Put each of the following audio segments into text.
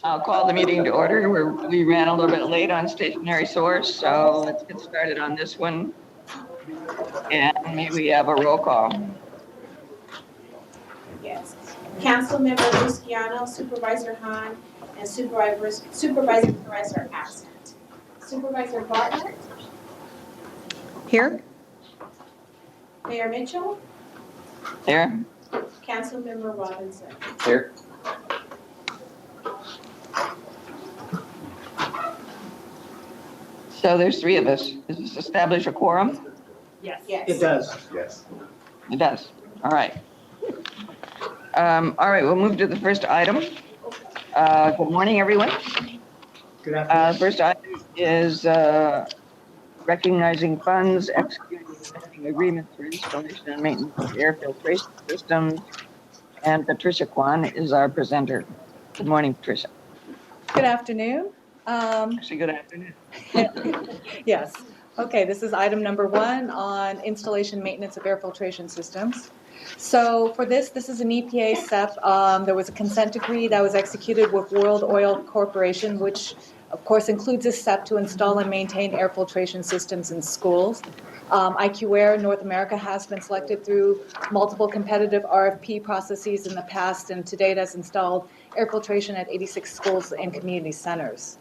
I'll call the meeting to order. We ran a little bit late on stationary source, so let's get started on this one. And may we have a roll call? Yes. Councilmember Luciano, Supervisor Hahn, and Supervisor Perez are absent. Supervisor Bartlett, Here? Mayor Mitchell, Here? Councilmember Robinson. Here. So there's three of us. Does this establish a quorum? Yes. It does. Yes. It does. All right. All right, we'll move to the first item. Good morning, everyone. Good afternoon. First item is recognizing funds, executing existing agreements for installation and maintenance of air filtration systems. And Patricia Kwan is our presenter. Good morning, Patricia. Good afternoon. Actually, good afternoon. Yes. Okay, this is item number 1 on installation maintenance of air filtration systems. So for this is an EPA SEP. There was a consent decree that was executed with World Oil Corporation, which of course includes a SEP to install and maintain air filtration systems in schools. IQAir North America has been selected through multiple competitive RFP processes in the past, and to date has installed air filtration at 86 schools and community centers.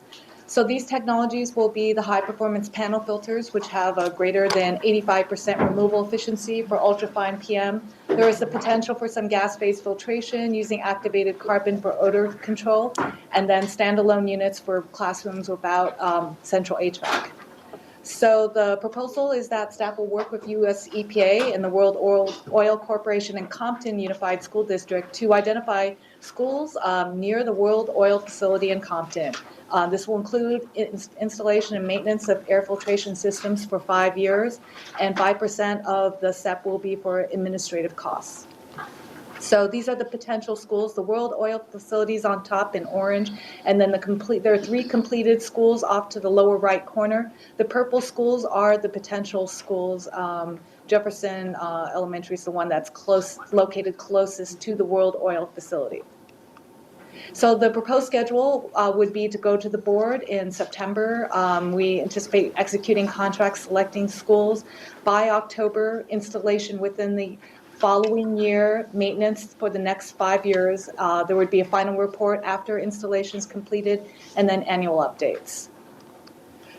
So these technologies will be the high-performance panel filters, which have a greater than 85% removal efficiency for ultrafine PM. There is the potential for some gas-phase filtration using activated carbon for odor control, and then standalone units for classrooms without central HVAC. So the proposal is that staff will work with US EPA and the World Oil Corporation and Compton Unified School District to identify schools near the World Oil facility in Compton. This will include installation and maintenance of air filtration systems for 5 years, and 5% of the SEP will be for administrative costs. So these are the potential schools, the World Oil facilities on top in orange, and then there are 3 completed schools off to the lower right corner. The purple schools are the potential schools. Jefferson Elementary is the one that's located closest to the World Oil facility. So the proposed schedule would be to go to the board in September. We anticipate executing contracts, selecting schools by October, installation within the following year, maintenance for the next 5 years. There would be a final report after installation is completed, and then annual updates.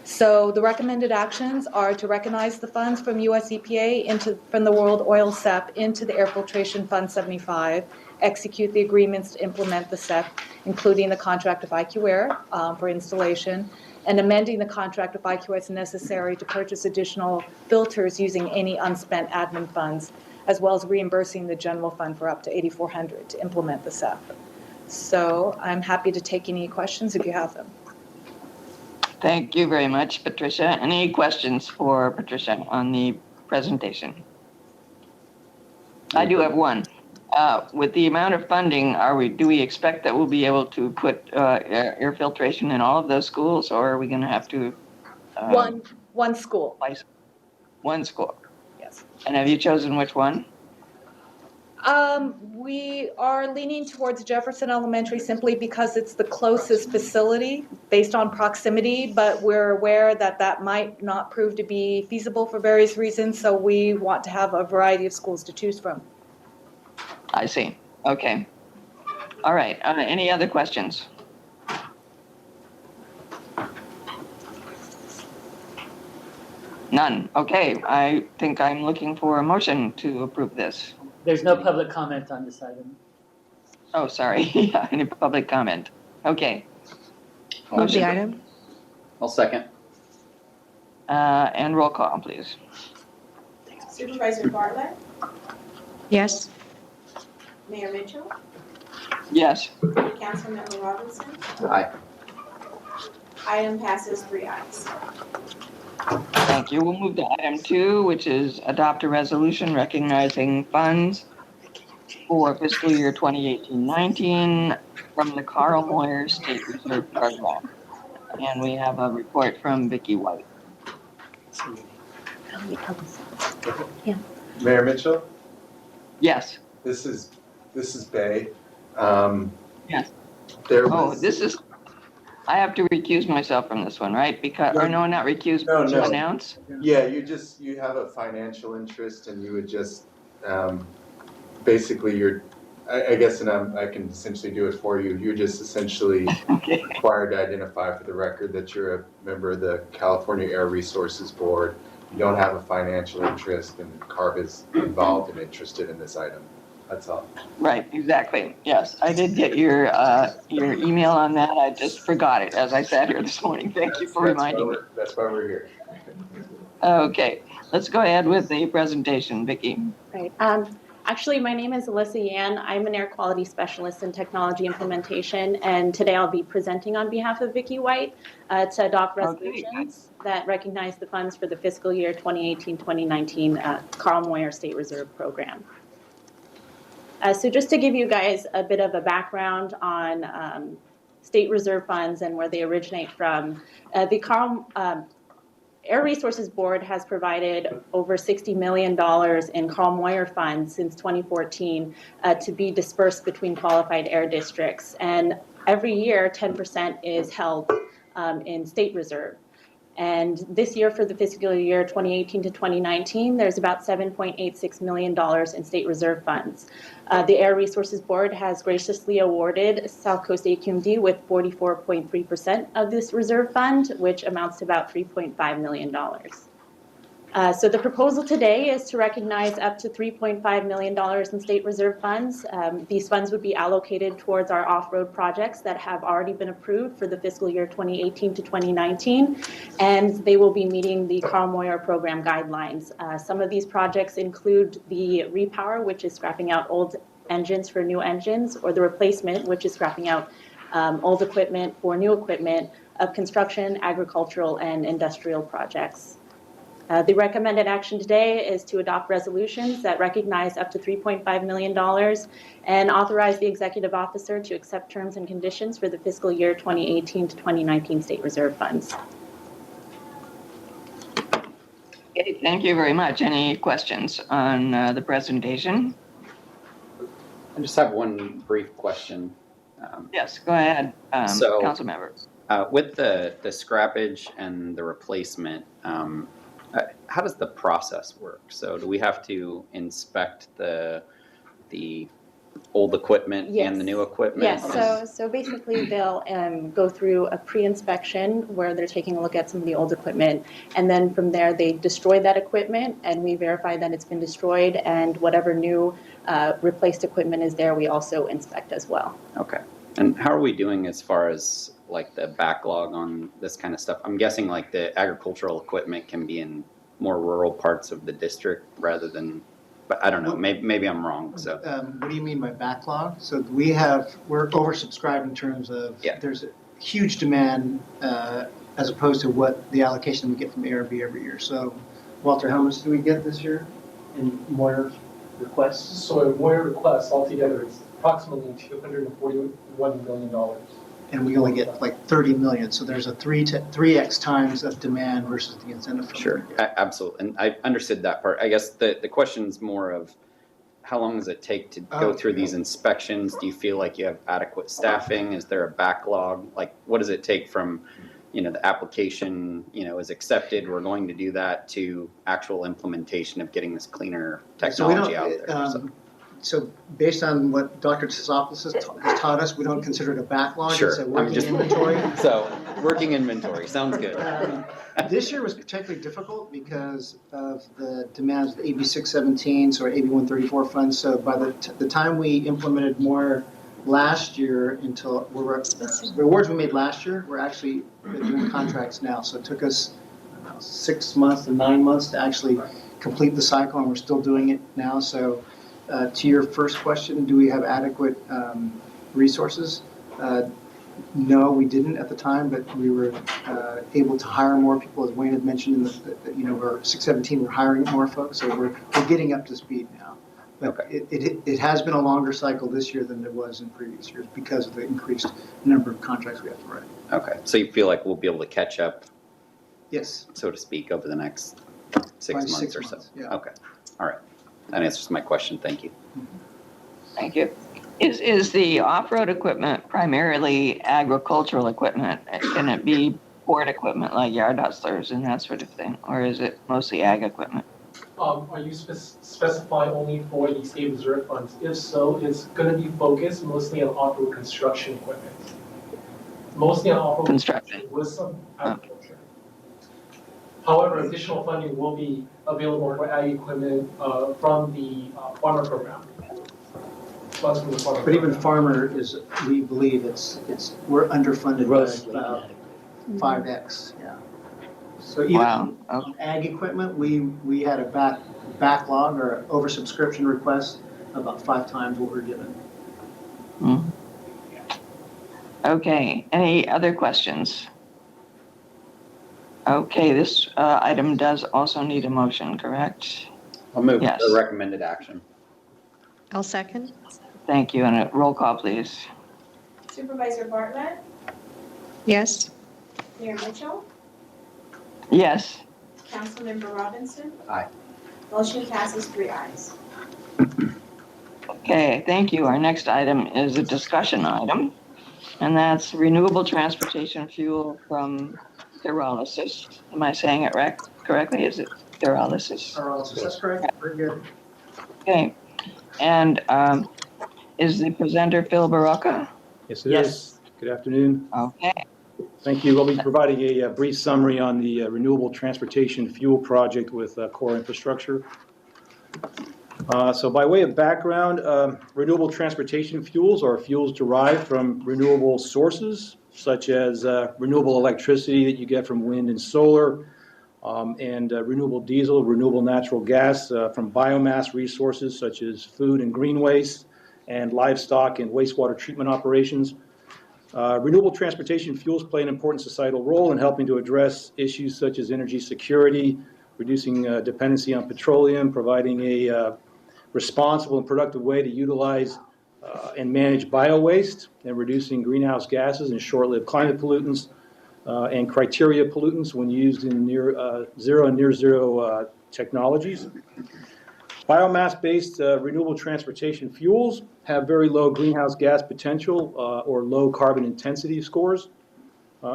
So the recommended actions are to recognize the funds from US EPA from the World Oil SEP into the Air Filtration Fund 75, execute the agreements to implement the SEP, including the contract with IQAir for installation, and amending the contract with IQAir as necessary to purchase additional filters using any unspent admin funds, as well as reimbursing the general fund for up to $8,400 to implement the SEP. So I'm happy to take any questions if you have them. Thank you very much, Patricia. Any questions for Patricia on the presentation? I do have one. With the amount of funding, do we expect that we'll be able to put air filtration in all of those schools, or are we going to have to? One school. One school. Yes. And have you chosen which one? We are leaning towards Jefferson Elementary simply because it's the closest facility based on proximity, but we're aware that that might not prove to be feasible for various reasons, so we want to have a variety of schools to choose from. I see. Okay. All right. Any other questions? None. Okay. I think I'm looking for a motion to approve this. There's no public comment on this item. Oh, sorry. Any public comment? Okay. Move the item. I'll second. And roll call, please. Supervisor Bartlett, Yes. Mayor Mitchell, Yes. Councilmember Robinson. Aye. Item passes 3 ayes. Thank you. We'll move to item 2, which is adopt a resolution recognizing funds for fiscal year 2018-19 from the Carl Moyer State Reserve Program. And we have a report from Vicki White. Mayor Mitchell, Yes. this is Bay. Yes. There Oh, was, this is I have to recuse myself from this one, right? Because, or no, not recuse, No, but no. announce? Yeah, you have a financial interest and you would just, basically I guess, and I can essentially do it for you. You're just essentially Okay. required to identify for the record that you're a member of the California Air Resources Board. You don't have a financial interest and CARB is involved and interested in this item. That's all. Right, exactly. Yes, I did get your email on that. I just forgot it as I sat here this morning. Thank you for reminding me. That's why we're here. Okay, let's go ahead with the presentation, Vicki. Right. Actually, my name is Alyssa Yan. I'm an air quality specialist in technology implementation, and today I'll be presenting on behalf of Vicki White to adopt resolutions that recognize the funds for the fiscal year 2018-2019 Carl Moyer State Reserve Program. So just to give you guys a bit of a background on state reserve funds and where they originate from, the Carl Air Resources Board has provided over $60 million in Carl Moyer funds since 2014 to be dispersed between qualified air districts. And every year, 10% is held in state reserve. And this year, for the fiscal year 2018 to 2019, there's about $7.86 million in state reserve funds. The Air Resources Board has graciously awarded South Coast AQMD with 44.3% of this reserve fund, which amounts to about $3.5 million. So the proposal today is to recognize up to $3.5 million in state reserve funds. These funds would be allocated towards our off-road projects that have already been approved for the fiscal year 2018 to 2019, and they will be meeting the Carl Moyer program guidelines. Some of these projects include the repower, which is scrapping out old engines for new engines, or the replacement, which is scrapping out old equipment for new equipment of construction, agricultural, and industrial projects. The recommended action today is to adopt resolutions that recognize up to $3.5 million and authorize the executive officer to accept terms and conditions for the fiscal year 2018 to 2019 state reserve funds. Okay, thank you very much. Any questions on the presentation? I just have one brief question. Yes, go ahead, So- council member. With the scrappage and the replacement, how does the process work? So do we have to inspect the old equipment and the new equipment? Yes, so basically they'll go through a pre-inspection where they're taking a look at some of the old equipment, and then from there they destroy that equipment and we verify that it's been destroyed, and whatever new replaced equipment is there, we also inspect as well. Okay. And how are we doing as far as like the backlog on this kind of stuff? I'm guessing like the agricultural equipment can be in more rural parts of the district rather than, but I don't know, maybe I'm wrong, so. What do you mean by backlog? So we're oversubscribed in terms of, there's a huge demand as opposed to what the allocation we get from ARB every year. So Walter, how much do we get this year in Moyer requests? So Moyer requests altogether is approximately $241 million. And we only get like 30 million, so there's a 3x times of demand versus the incentive. Sure, absolutely, and I understood that part. I guess the question is more of how long does it take to go through these inspections? Do you feel like you have adequate staffing? Is there a backlog? Like, what does it take from, the application, is accepted, we're going to do that, to actual implementation of getting this cleaner technology out there? So based on what Dr. Tsoutsopoulos has taught us, we don't consider it a backlog. Sure. It's a working inventory. So working inventory, sounds good. This year was particularly difficult because of the demands of the AB 617s or AB 134 funds. So by the time we implemented more last year until the awards we made last year, we're actually doing contracts now. So it took us 6 months to 9 months to actually complete the cycle, and we're still doing it now. So to your first question, do we have adequate resources? No, we didn't at the time, but we were able to hire more people, as Wayne had mentioned. We're 617. We're hiring more folks, so we're getting up to speed now. But okay. It has been a longer cycle this year than it was in previous years because of the increased number of contracts we have to write. Okay, so you feel like we'll be able to catch up? Yes. So to speak, over the next 6 months 6 or so? months, yeah. Okay, all right. That answers my question. Thank you. Thank you. Is the off-road equipment primarily agricultural equipment? Can it be port equipment like yard hustlers and that sort of thing? Or is it mostly ag equipment? Are you specifying only for the state reserve funds? If so, it's gonna be focused mostly on off-road construction equipment. Mostly on off-road Construction. construction with some agriculture. However, additional funding will be available for ag equipment from the farmer program. Funds from the farmer But even program. farmer is, we believe we're underfunded Grossly by about inadequate. 5x, yeah. So Wow. even Okay. ag equipment, we had a backlog or oversubscription request about 5 times what we're given. Okay, any other questions? Okay, this item does also need a motion, correct? I'll move Yes. the recommended action. I'll second. Thank you, and a roll call, please. Supervisor Bartlett, Yes. Mayor Mitchell, Yes. Councilmember Robinson. Aye. Motion passes 3 ayes. Okay, thank you. Our next item is a discussion item, and that's renewable transportation fuel from pyrolysis. Am I saying it correctly? Is it pyrolysis? That's correct, very good. Okay, and is the presenter Phil Baraka? Yes, it Yes. is. Good afternoon. Okay, Thank you. I'll be providing a brief summary on the Renewable Transportation Fuel Project with Core Infrastructure. So by way of background, renewable transportation fuels are fuels derived from renewable sources, such as renewable electricity that you get from wind and solar, and renewable diesel, renewable natural gas from biomass resources such as food and green waste, and livestock and wastewater treatment operations. Renewable transportation fuels play an important societal role in helping to address issues such as energy security, reducing dependency on petroleum, providing a responsible and productive way to utilize and manage bio-waste, and reducing greenhouse gases and short-lived climate pollutants and criteria pollutants when used in zero and near zero technologies. Biomass-based renewable transportation fuels have very low greenhouse gas potential or low carbon intensity scores.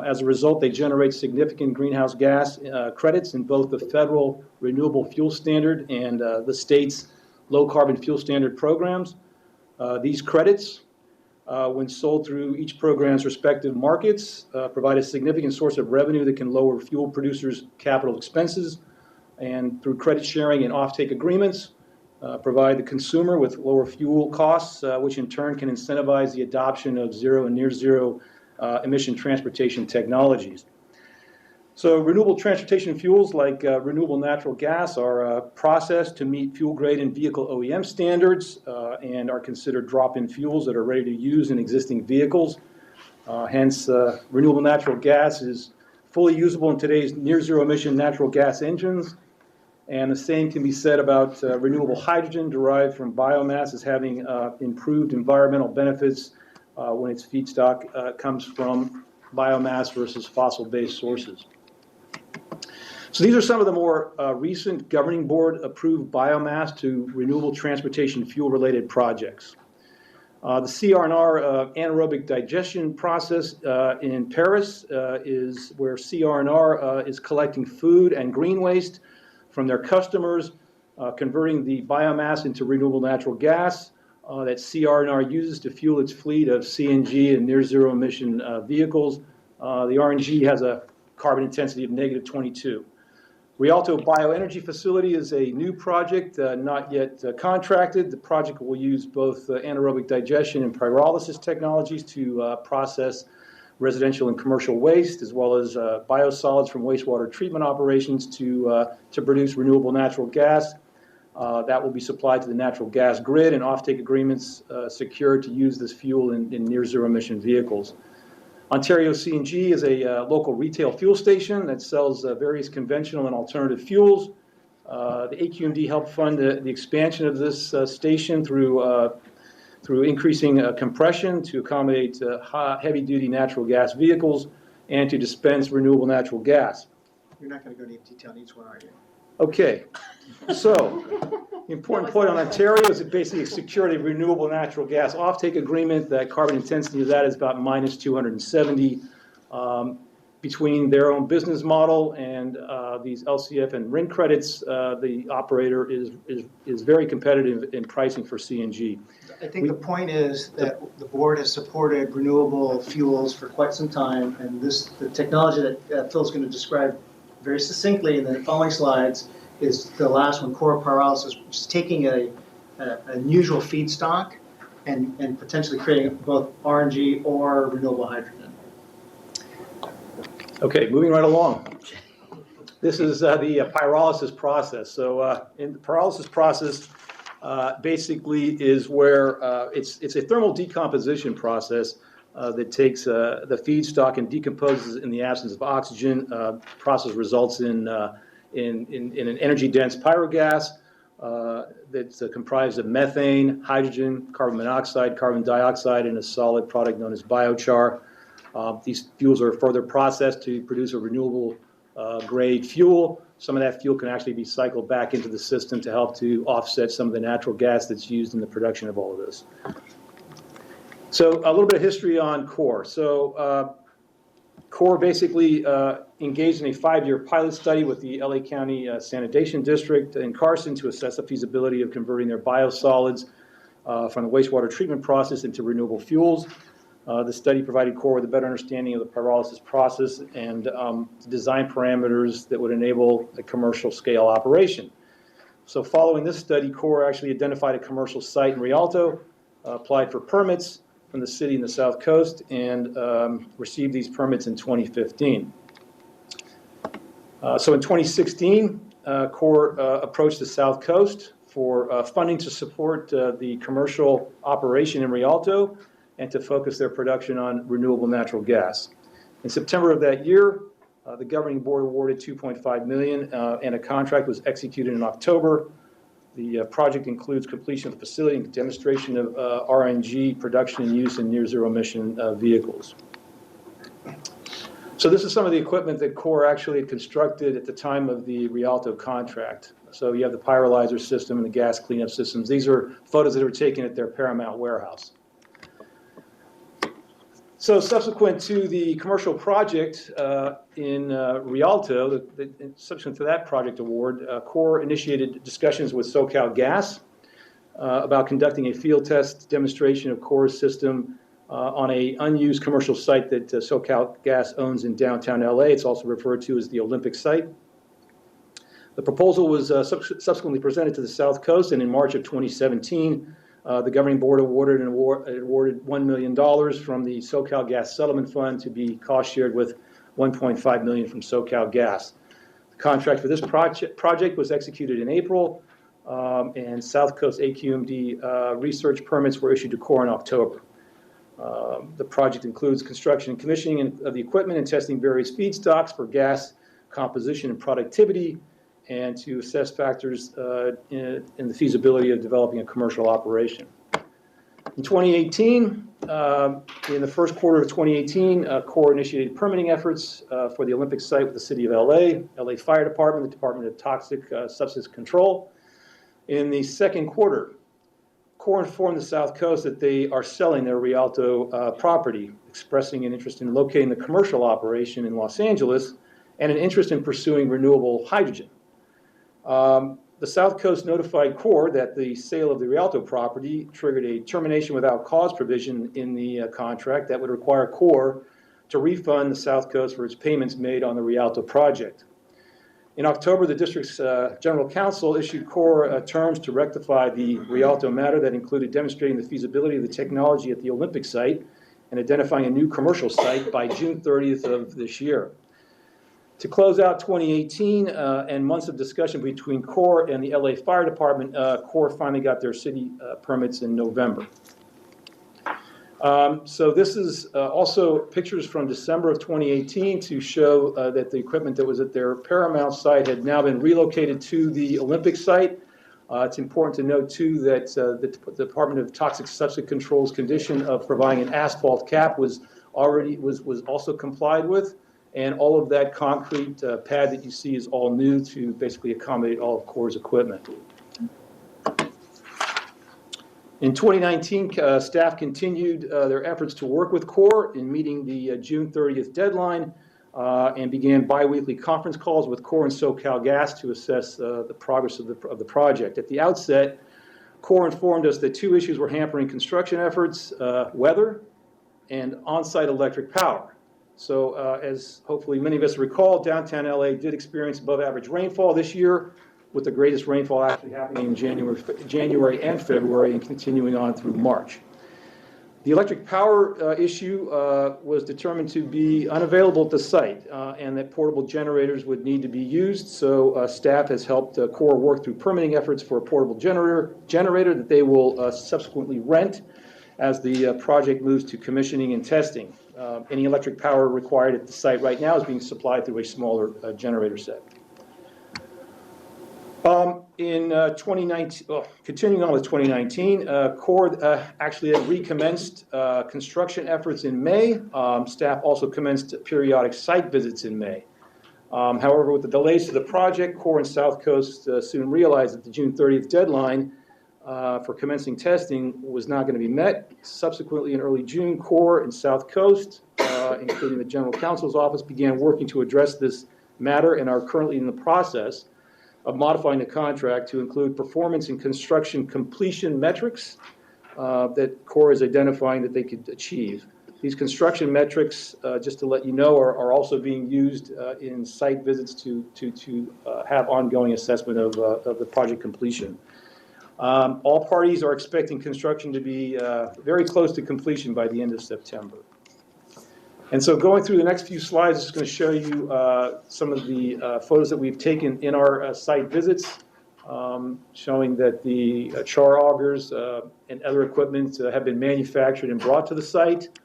As a result, they generate significant greenhouse gas credits in both the federal renewable fuel standard and the state's low carbon fuel standard programs. These credits, when sold through each program's respective markets, provide a significant source of revenue that can lower fuel producers' capital expenses, and through credit sharing and offtake agreements, provide the consumer with lower fuel costs, which in turn can incentivize the adoption of zero and near zero emission transportation technologies. So renewable transportation fuels like renewable natural gas are processed to meet fuel grade and vehicle OEM standards and are considered drop-in fuels that are ready to use in existing vehicles. Hence, renewable natural gas is fully usable in today's near zero emission natural gas engines. And the same can be said about renewable hydrogen derived from biomass as having improved environmental benefits when its feedstock comes from biomass versus fossil-based sources. So these are some of the more recent governing board approved biomass to renewable transportation fuel related projects. The CR&R anaerobic digestion process in Paris is where CR&R is collecting food and green waste from their customers, converting the biomass into renewable natural gas that CR&R uses to fuel its fleet of CNG and near zero emission vehicles. The RNG has a carbon intensity of -22. Rialto Bioenergy Facility is a new project, not yet contracted. The project will use both anaerobic digestion and pyrolysis technologies to process residential and commercial waste, as well as biosolids from wastewater treatment operations to produce renewable natural gas. That will be supplied to the natural gas grid, and offtake agreements secured to use this fuel in near zero emission vehicles. Ontario CNG is a local retail fuel station that sells various conventional and alternative fuels. The AQMD helped fund the expansion of this station through increasing compression to accommodate heavy-duty natural gas vehicles and to dispense renewable natural gas. You're not going to go into detail on each one, are you? Okay, so The important point on Ontario is it basically secured a renewable natural gas offtake agreement. That carbon intensity of that is about minus 270. Between their own business model and these LCF and RIN credits, the operator is very competitive in pricing for CNG. I think the point is that the board has supported renewable fuels for quite some time, and the technology that Phil's going to describe very succinctly in the following slides is the last one, core pyrolysis, which is taking an unusual feedstock and potentially creating both RNG or renewable hydrogen. Okay, moving right along. This is the pyrolysis process. So in the pyrolysis process, basically is where it's a thermal decomposition process that takes the feedstock and decomposes in the absence of oxygen. Process results in an energy-dense pyrogas that's comprised of methane, hydrogen, carbon monoxide, carbon dioxide, and a solid product known as biochar. These fuels are further processed to produce a renewable grade fuel. Some of that fuel can actually be cycled back into the system to help to offset some of the natural gas that's used in the production of all of this. So a little bit of history on CORE. So CORE basically engaged in a 5-year pilot study with the LA County Sanitation District in Carson to assess the feasibility of converting their biosolids from the wastewater treatment process into renewable fuels. The study provided CORE with a better understanding of the pyrolysis process and design parameters that would enable a commercial scale operation. So following this study, CORE actually identified a commercial site in Rialto, applied for permits from the city and the South Coast, and received these permits in 2015. So in 2016, CORE approached the South Coast for funding to support the commercial operation in Rialto and to focus their production on renewable natural gas. In September of that year, the governing board awarded $2.5 million, and a contract was executed in October. The project includes completion of the facility and demonstration of RNG production and use in near-zero emission vehicles. So this is some of the equipment that CORE actually had constructed at the time of the Rialto contract. So you have the pyrolyzer system and the gas cleanup systems. These are photos that were taken at their Paramount warehouse. So subsequent to the commercial project in Rialto, subsequent to that project award, CORE initiated discussions with SoCalGas about conducting a field test demonstration of CORE's system on an unused commercial site that SoCalGas owns in downtown LA. It's also referred to as the Olympic site. The proposal was subsequently presented to the South Coast, and in March of 2017, the governing board awarded $1 million from the SoCalGas Settlement Fund to be cost shared with $1.5 million from SoCalGas. The contract for this project was executed in April, and South Coast AQMD research permits were issued to CORE in October. The project includes construction and commissioning of the equipment and testing various feedstocks for gas composition and productivity, and to assess factors in the feasibility of developing a commercial operation. In 2018, in the first quarter of 2018, CORE initiated permitting efforts for the Olympic site with the City of LA Fire Department, the Department of Toxic Substance Control. In the second quarter, CORE informed the South Coast that they are selling their Rialto property, expressing an interest in locating the commercial operation in Los Angeles and an interest in pursuing renewable hydrogen. The South Coast notified CORE that the sale of the Rialto property triggered a termination without cause provision in the contract that would require CORE to refund the South Coast for its payments made on the Rialto project. In October, the district's general counsel issued CORE terms to rectify the Rialto matter that included demonstrating the feasibility of the technology at the Olympic site and identifying a new commercial site by June 30th of this year. To close out 2018 and months of discussion between CORE and the LA Fire Department, CORE finally got their city permits in November. So this is also pictures from December of 2018 to show that the equipment that was at their Paramount site had now been relocated to the Olympic site. It's important to note, too, that the Department of Toxic Substance Control's condition of providing an asphalt cap was also complied with. And all of that concrete pad that you see is all new to basically accommodate all of CORE's equipment. In 2019, staff continued their efforts to work with CORE in meeting the June 30th deadline and began biweekly conference calls with CORE and SoCalGas to assess the progress of the project. At the outset, CORE informed us that two issues were hampering construction efforts, weather and on-site electric power. So as hopefully many of us recall, downtown LA did experience above average rainfall this year, with the greatest rainfall actually happening in January and February and continuing on through March. The electric power issue was determined to be unavailable at the site and that portable generators would need to be used. So staff has helped CORE work through permitting efforts for a portable generator that they will subsequently rent as the project moves to commissioning and testing. Any electric power required at the site right now is being supplied through a smaller generator set. In 2019, continuing on with 2019, CORE actually had recommenced construction efforts in May. Staff also commenced periodic site visits in May. However, with the delays to the project, CORE and South Coast soon realized that the June 30th deadline for commencing testing was not going to be met. Subsequently, in early June, CORE and South Coast, including the General Counsel's office, began working to address this matter and are currently in the process of modifying the contract to include performance and construction completion metrics that CORE is identifying that they could achieve. These construction metrics, just to let you know, are also being used in site visits to have ongoing assessment of the project completion. All parties are expecting construction to be very close to completion by the end of September. And so going through the next few slides, is going to show you some of the photos that we've taken in our site visits, showing that the char augers and other equipment have been manufactured and brought to the site.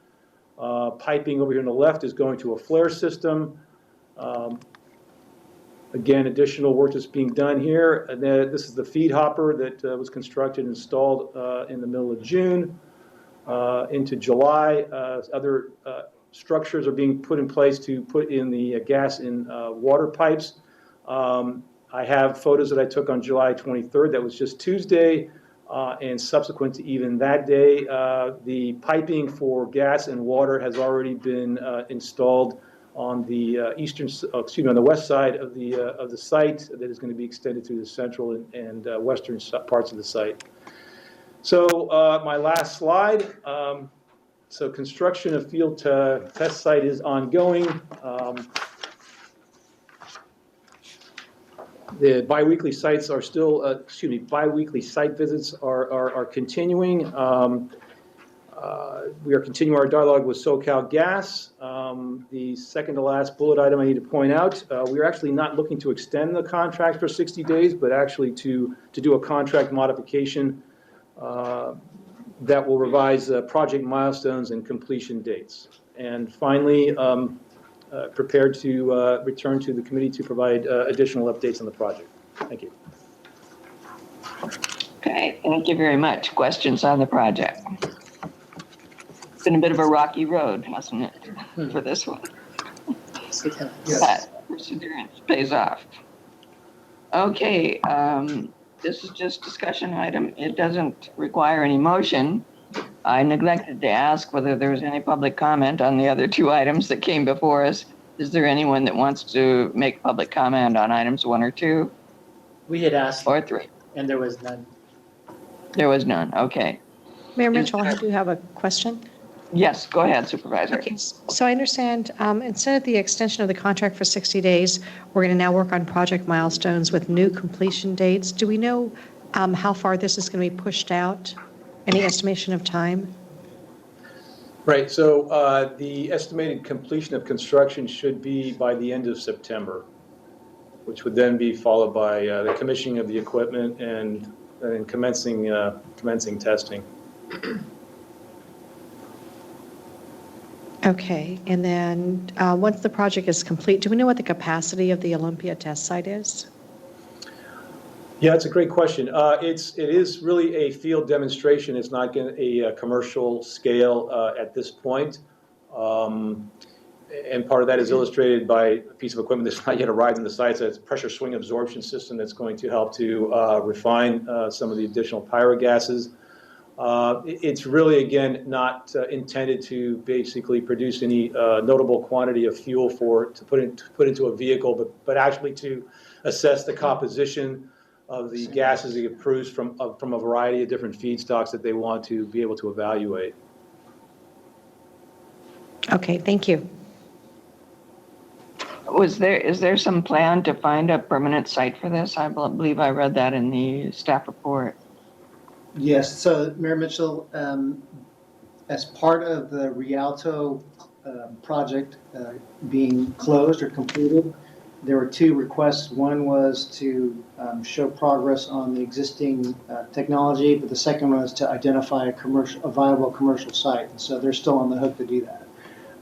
Piping over here on the left is going to a flare system. Again, additional work that's being done here. And then this is the feed hopper that was constructed and installed in the middle of June into July. Other structures are being put in place to put in the gas and water pipes. I have photos that I took on July 23rd. That was just Tuesday. And subsequent to even that day, the piping for gas and water has already been installed on the on the west side of the site that is going to be extended through the central and western parts of the site. So my last slide. So construction of field test site is ongoing. The biweekly sites are still, biweekly site visits are continuing. We are continuing our dialogue with SoCalGas. The second to last bullet item I need to point out, we are actually not looking to extend the contract for 60 days, but actually to do a contract modification that will revise project milestones and completion dates. And finally, prepared to return to the committee to provide additional updates on the project. Thank you. Okay, thank you very much. Questions on the project? It's been a bit of a rocky road, hasn't it, for this one? But perseverance pays off. Okay, this is just discussion item. It doesn't require any motion. I neglected to ask whether there was any public comment on the other two items that came before us. Is there anyone that wants to make public comment on items 1 or 2? We had asked, or 3? and there was none. There was none. Okay. Mayor Mitchell, I do have a question. Yes, go ahead, Supervisor. Okay, so I understand instead of the extension of the contract for 60 days, we're going to now work on project milestones with new completion dates. Do we know how far this is going to be pushed out? Any estimation of time? Right, so the estimated completion of construction should be by the end of September, which would then be followed by the commissioning of the equipment and commencing testing. Okay, and then once the project is complete, do we know what the capacity of the Olympia test site is? Yeah, it's a great question. It is really a field demonstration. It's not a commercial scale at this point. And part of that is illustrated by a piece of equipment that's not yet arrived in the site. So it's a pressure swing absorption system that's going to help to refine some of the additional pyrogases. It's really, again, not intended to basically produce any notable quantity of fuel to put into a vehicle, but actually to assess the composition of the gases that get produced from a variety of different feedstocks that they want to be able to evaluate. Okay, thank you. Is there some plan to find a permanent site for this? I believe I read that in the staff report. Yes, so Mayor Mitchell, as part of the Rialto project being closed or completed, there were two requests. One was to show progress on the existing technology, but the second was to identify a viable commercial site. And so they're still on the hook to do that.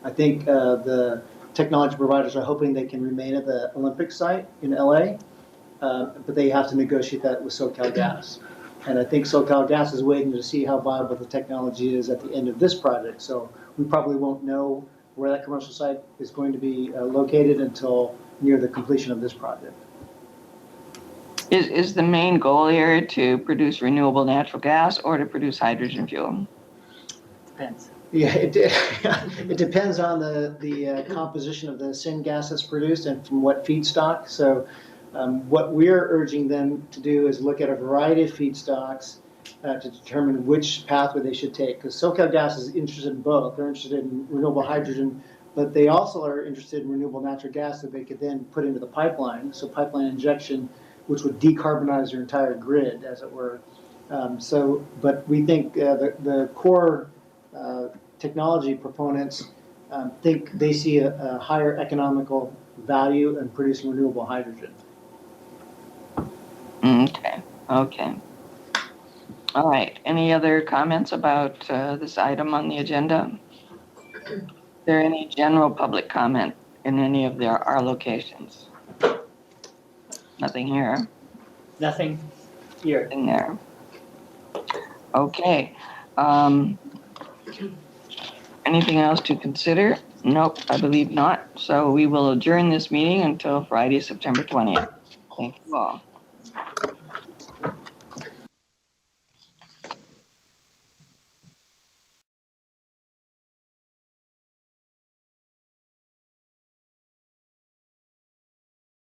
I think the technology providers are hoping they can remain at the Olympic site in LA, but they have to negotiate that with SoCalGas. And I think SoCalGas is waiting to see how viable the technology is at the end of this project. So we probably won't know where that commercial site is going to be located until near the completion of this project. Is the main goal here to produce renewable natural gas or to produce hydrogen fuel? Depends. Yeah, it depends on the composition of the syngas that's produced and from what feedstock. So what we're urging them to do is look at a variety of feedstocks to determine which pathway they should take. Because SoCalGas is interested in both. They're interested in renewable hydrogen, but they also are interested in renewable natural gas that they could then put into the pipeline. So pipeline injection, which would decarbonize their entire grid, as it were. But we think the core technology proponents think they see a higher economical value in producing renewable hydrogen. Okay. All right. Any other comments about this item on the agenda? Is there any general public comment in any of our locations? Nothing here. Nothing here. Nothing there. Okay. Anything else to consider? Nope, I believe not. So we will adjourn this meeting until Friday, September 20th. Thank you all.